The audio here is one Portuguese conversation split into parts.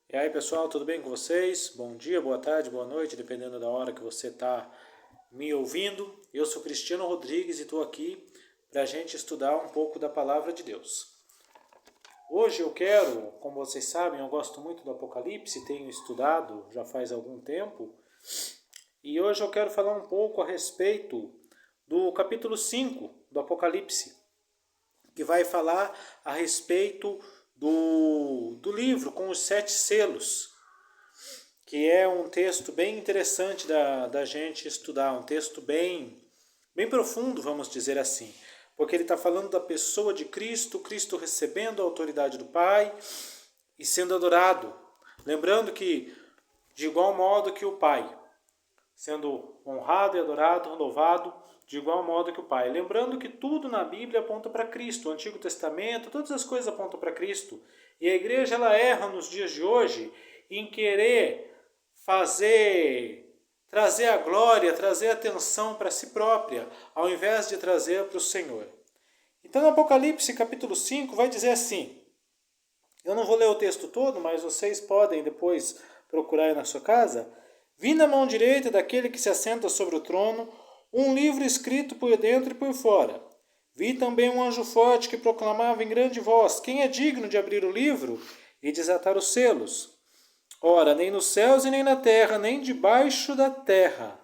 E aí pessoal, tudo bem com vocês? Bom dia, boa tarde, boa noite, dependendo da hora que você está me ouvindo. Eu sou Cristiano Rodrigues e estou aqui para a gente estudar um pouco da Palavra de Deus. Hoje eu quero, como vocês sabem, eu gosto muito do Apocalipse, tenho estudado já faz algum tempo, e hoje eu quero falar um pouco a respeito do capítulo 5 do Apocalipse, que vai falar a respeito do livro com os 7 selos, que é um texto bem interessante da gente estudar, um texto bem profundo, vamos dizer assim, porque ele está falando da pessoa de Cristo, Cristo recebendo a autoridade do Pai e sendo adorado. Lembrando que, de igual modo que o Pai, sendo honrado e adorado, louvado, de igual modo que o Pai. Lembrando que tudo na Bíblia aponta para Cristo, o Antigo Testamento, todas as coisas apontam para Cristo. E a igreja ela erra nos dias de hoje em querer trazer a glória, trazer a atenção para si própria, ao invés de trazer para o Senhor. Então, no Apocalipse, capítulo 5, vai dizer assim, eu não vou ler o texto todo, mas vocês podem depois procurar aí na sua casa. Vi na mão direita daquele que se assenta sobre o trono um livro escrito por dentro e por fora. Vi também um anjo forte que proclamava em grande voz, quem é digno de abrir o livro e desatar os selos? Ora, nem nos céus e nem na terra, nem debaixo da terra.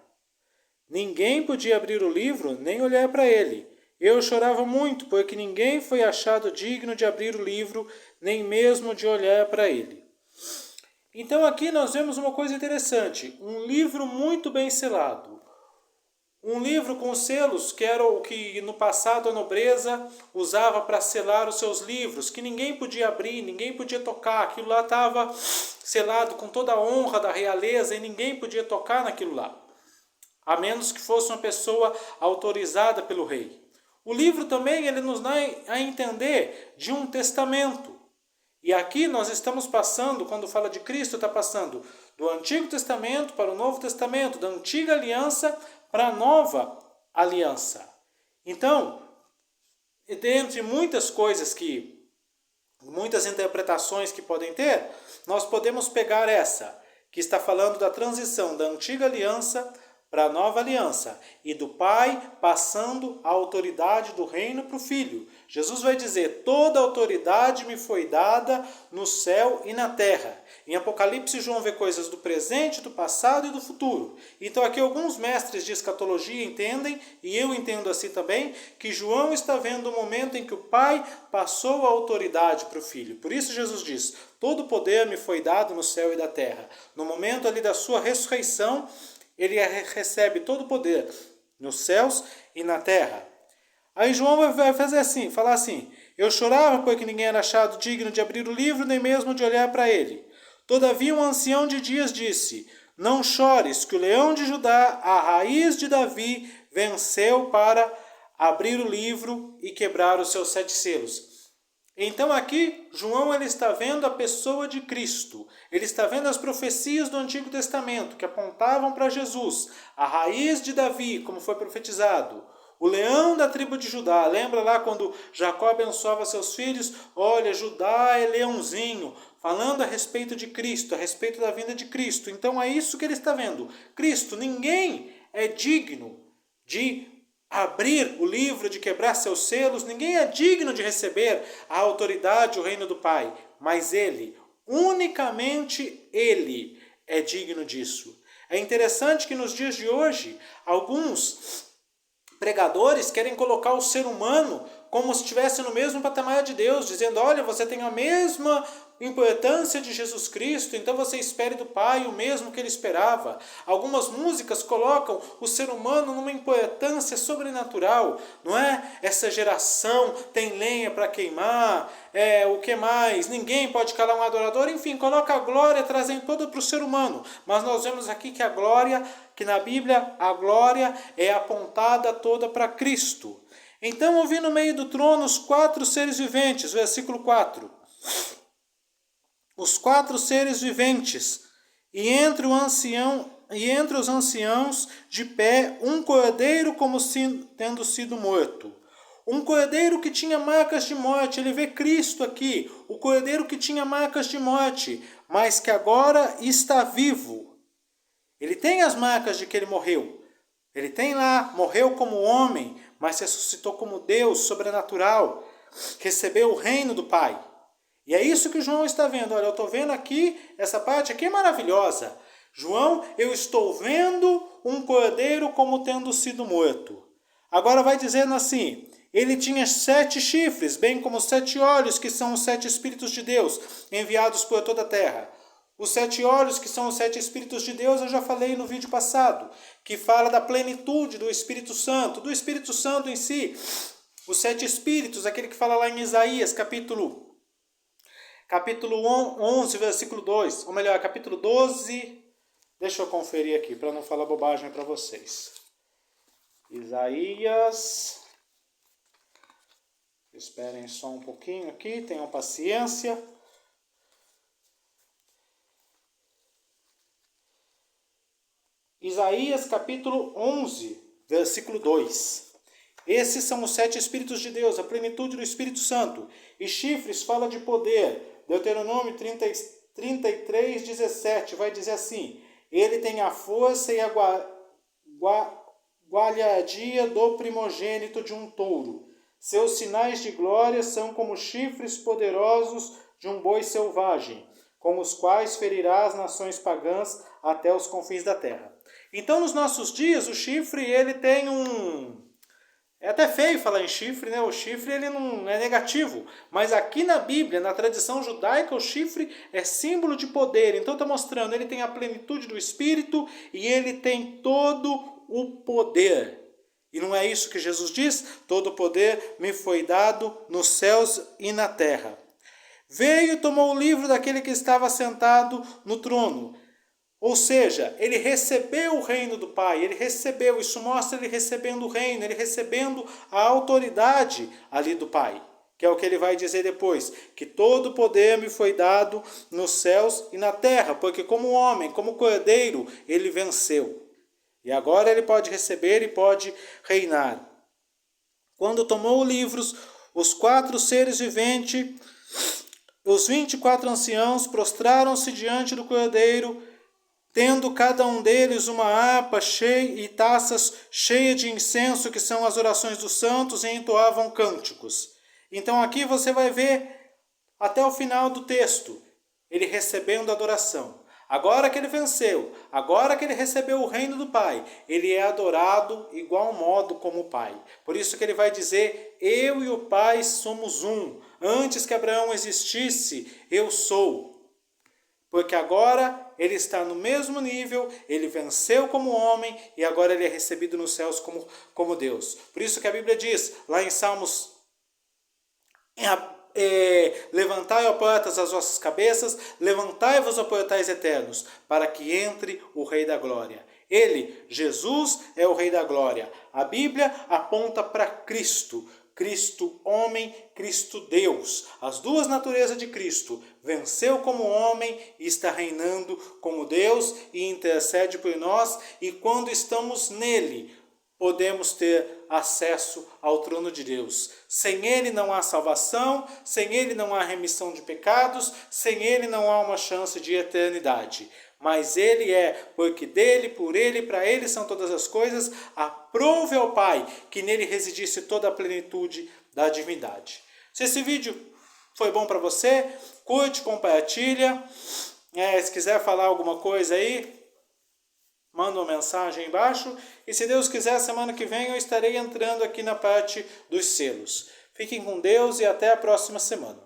Ninguém podia abrir o livro, nem olhar para ele. Eu chorava muito, porque ninguém foi achado digno de abrir o livro, nem mesmo de olhar para ele. Então aqui nós vemos uma coisa interessante, um livro muito bem selado. Um livro com selos, que era o que no passado a nobreza usava para selar os seus livros, que ninguém podia abrir, ninguém podia tocar, aquilo lá estava selado com toda a honra da realeza e ninguém podia tocar naquilo lá, a menos que fosse uma pessoa autorizada pelo rei. O livro também ele nos dá a entender de um testamento. E aqui nós estamos passando, quando fala de Cristo, está passando do Antigo Testamento para o Novo Testamento, da Antiga Aliança para a Nova Aliança. Então, dentre muitas coisas muitas interpretações que podem ter, nós podemos pegar essa, que está falando da transição da Antiga Aliança para a Nova Aliança, e do Pai passando a autoridade do reino para o Filho. Jesus vai dizer, toda autoridade me foi dada no céu e na terra. Em Apocalipse, João vê coisas do presente, do passado e do futuro. Então aqui alguns mestres de escatologia entendem, e eu entendo assim também, que João está vendo o momento em que o Pai passou a autoridade para o Filho. Por isso Jesus diz, todo poder me foi dado no céu e da terra. No momento ali da sua ressurreição, ele recebe todo o poder nos céus e na terra. Aí João vai fazer assim, falar assim, eu chorava porque ninguém era achado digno de abrir o livro, nem mesmo de olhar para ele. Todavia um ancião de dias disse, não chores, que o leão de Judá, a raiz de Davi, venceu para abrir o livro e quebrar os seus 7 selos. Então aqui, João ele está vendo a pessoa de Cristo. Ele está vendo as profecias do Antigo Testamento que apontavam para Jesus. A raiz de Davi, como foi profetizado. O leão da tribo de Judá. Lembra lá quando Jacó abençoava seus filhos? Olha, Judá é leãozinho. Falando a respeito de Cristo, a respeito da vinda de Cristo. Então é isso que ele está vendo. Cristo, ninguém é digno de abrir o livro, de quebrar seus selos, ninguém é digno de receber a autoridade, o reino do Pai, mas ele, unicamente ele é digno disso. É interessante que nos dias de hoje, alguns pregadores querem colocar o ser humano como se estivesse no mesmo patamar de Deus, dizendo, olha, você tem a mesma importância de Jesus Cristo, então você espere do Pai o mesmo que ele esperava. Algumas músicas colocam o ser humano numa importância sobrenatural, não é? Essa geração tem lenha para queimar, o que mais? Ninguém pode calar um adorador, enfim, coloca a glória, trazem toda para o ser humano. Mas nós vemos aqui que a glória, que na Bíblia a glória é apontada toda para Cristo. Então eu vi no meio do trono os 4 seres viventes, versículo 4. Os 4 seres viventes, e entre os anciãos de pé um cordeiro como tendo sido morto. Um cordeiro que tinha marcas de morte, ele vê Cristo aqui, o cordeiro que tinha marcas de morte, mas que agora está vivo. Ele tem as marcas de que ele morreu. Ele tem lá, morreu como homem, mas ressuscitou como Deus sobrenatural, recebeu o reino do Pai. E é isso que João está vendo. Olha, eu estou vendo aqui, essa parte aqui é maravilhosa. João, eu estou vendo um cordeiro como tendo sido morto. Agora vai dizendo assim, ele tinha 7 chifres, bem como 7 olhos, que são os 7 Espíritos de Deus, enviados por toda a terra. Os 7 olhos, que são os 7 Espíritos de Deus, eu já falei no vídeo passado, que fala da plenitude do Espírito Santo em si. Os 7 Espíritos, aquele que fala lá em Isaías, capítulo 11, versículo 2, ou melhor, capítulo 12, deixa eu conferir aqui, para não falar bobagem para vocês. Isaías, esperem só um pouquinho aqui, tenham paciência. Isaías capítulo 11, versículo 2. Esses são os 7 Espíritos de Deus, a plenitude do Espírito Santo. E chifres fala de poder. Deuteronômio 33, 17 vai dizer assim: ele tem a força e a guardia do primogênito de um touro. Seus sinais de glória são como chifres poderosos de um boi selvagem, com os quais ferirá as nações pagãs até os confins da terra. Então, nos nossos dias, o chifre, ele tem É até feio falar em chifre, né? O chifre, ele não é negativo. Mas aqui na Bíblia, na tradição judaica, o chifre é símbolo de poder. Então, está mostrando, ele tem a plenitude do Espírito e ele tem todo o poder. E não é isso que Jesus diz? Todo o poder me foi dado nos céus e na terra. Veio e tomou o livro daquele que estava sentado no trono. Ou seja, ele recebeu o reino do Pai, ele recebeu, isso mostra ele recebendo o reino, ele recebendo a autoridade ali do Pai, que é o que ele vai dizer depois, que todo o poder me foi dado nos céus e na terra, porque como homem, como cordeiro, ele venceu. E agora ele pode receber e pode reinar. Quando tomou livros, os 4 seres viventes, os 24 anciãos prostraram-se diante do cordeiro, tendo cada um deles uma harpa cheia e taças cheias de incenso, que são as orações dos santos, e entoavam cânticos. Então aqui você vai ver até o final do texto, ele recebendo adoração. Agora que ele venceu, agora que ele recebeu o reino do Pai, ele é adorado igual modo como o Pai. Por isso que ele vai dizer, eu e o Pai somos um. Antes que Abraão existisse, eu sou. Porque agora ele está no mesmo nível, ele venceu como homem e agora ele é recebido nos céus como Deus. Por isso que a Bíblia diz, lá em Salmos, levantai, ó portas, as vossas cabeças, levantai-vos, ó portais eternos, para que entre o Rei da Glória. Ele, Jesus, é o Rei da Glória. A Bíblia aponta para Cristo. Cristo homem, Cristo Deus. As duas naturezas de Cristo. Venceu como homem e está reinando como Deus e intercede por nós. E quando estamos nele, podemos ter acesso ao trono de Deus. Sem ele não há salvação, sem ele não há remissão de pecados, sem ele não há uma chance de eternidade. Mas ele é, porque dele, por ele, para ele são todas as coisas, aprove ao Pai que nele residisse toda a plenitude da divindade. Se esse vídeo foi bom para você, curte, compartilha. Se quiser falar alguma coisa aí, manda uma mensagem aí embaixo. E se Deus quiser, semana que vem eu estarei entrando aqui na parte dos selos. Fiquem com Deus e até a próxima semana.